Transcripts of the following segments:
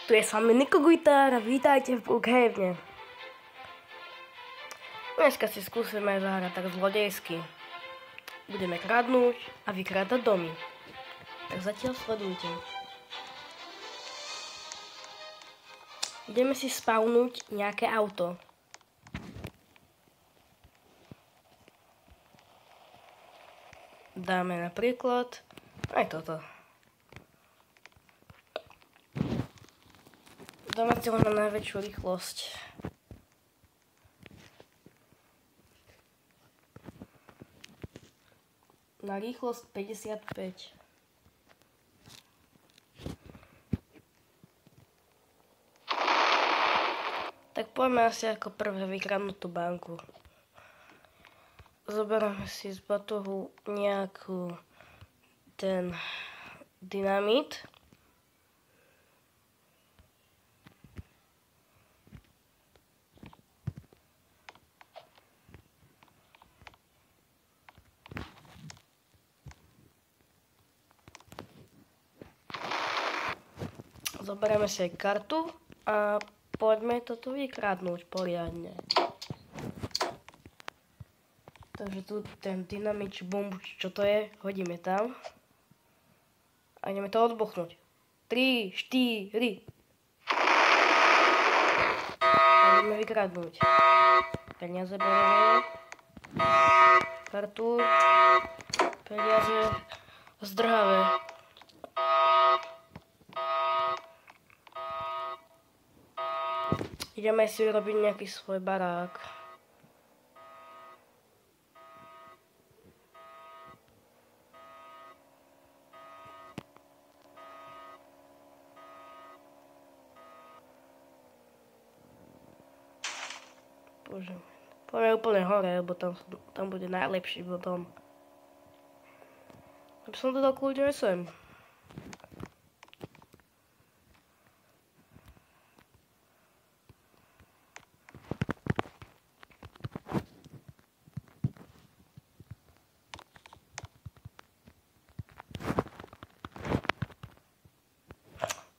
Tu je s vami Niko Guitar a vítajte v Brookhavene. Dneska si skúsime zahrať tak zlodejsky. Budeme kradnúť a vykrádať domy. Tak zatiaľ sledujte. Ideme si spawnúť nejaké auto. Dáme napríklad aj toto. Dáme si ho na najväčšiu rýchlosť. Na rýchlosť 55. Tak poďme asi ako prvé vykradnúť tú banku. Zoberieme si z batohu nejakú ten dynamit. Zoberieme si aj kartu a poďme toto vykradnúť poriadne. Takže tu ten dynamit či bombu, čo to je, hodíme tam. A ideme to odbuchnúť. 3, 4. A ideme vykradnúť. Peniaze berieme. Kartu. Peniaze. Zdravé. Ideme si urobiť nejaký svoj barák. Bože, poďme úplne hore, lebo tam bude najlepší potom. Aby som to dal kľudne sem.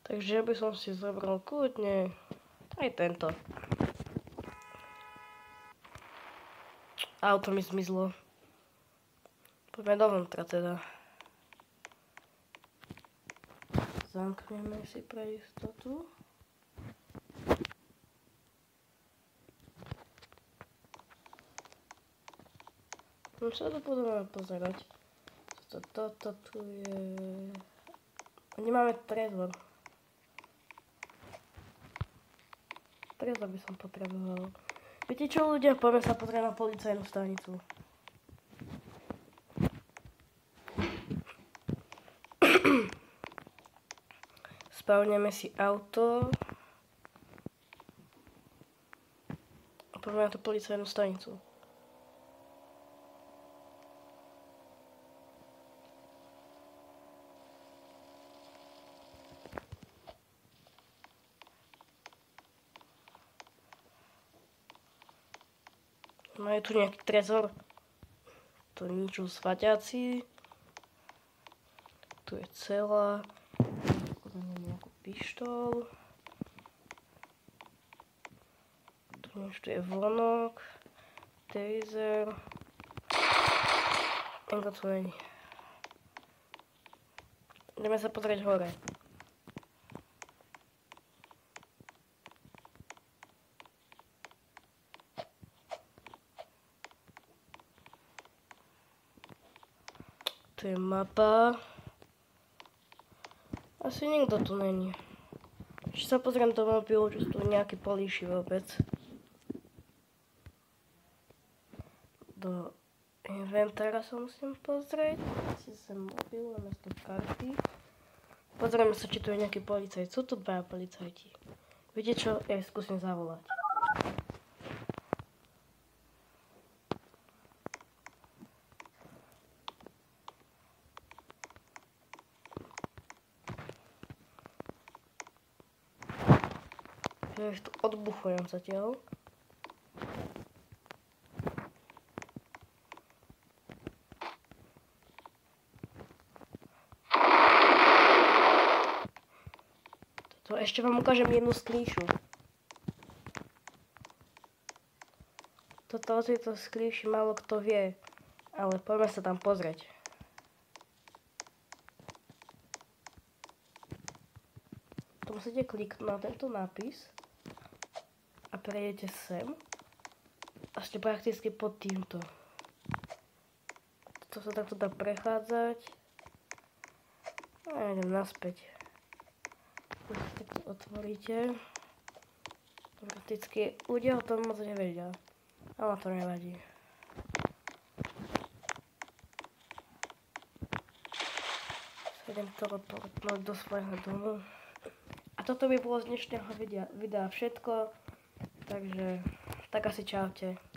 Takže by som si zobral kľudne aj tento. Auto mi zmizlo. Poďme dovnútra teda. Zamkneme si pre istotu. Sa to budeme pozerať. Toto tu je... Nemáme trezor. Trezor by som potreboval. Viete čo ľudia? Poďme sa pozrieť na policajnú stanicu. Spawneme si auto. A poďme na tú policajnú stanicu. No je tu nejaký trezor. To ničo svatiaci. Tu je celá. Nejakú pištol. Tu je vonok. Taser. Tenko tu není. Ideme sa pozrieť hore. Tu je mapa. Asi nikto tu není. Ešte sa pozriem do mobilu, či sú tu nejaké políši vôbec. Do inventára sa musím pozrieť. Si sem mobil, namiesto karty. Pozrieme sa, či tu je nejaký policajt. Sú tu dvaja policajti. Viete čo? Ja ich skúsim zavolať. Ja ich tu odbuchujem zatiaľ. Toto ešte vám ukážem jednu sklíšu. Toto o tejto sklíši málo kto vie, ale poďme sa tam pozrieť. Tu musíte kliknúť na tento nápis a prejdete sem a ste prakticky pod týmto. To sa takto dá prechádzať. A idem naspäť. Tak to otvoríte. Prakticky ľudia o tom moc nevedia. Ale to nevadí. Idem teleportnúť do svojho domu. A toto by bolo z dnešného videa všetko. Takže tak asi čaute.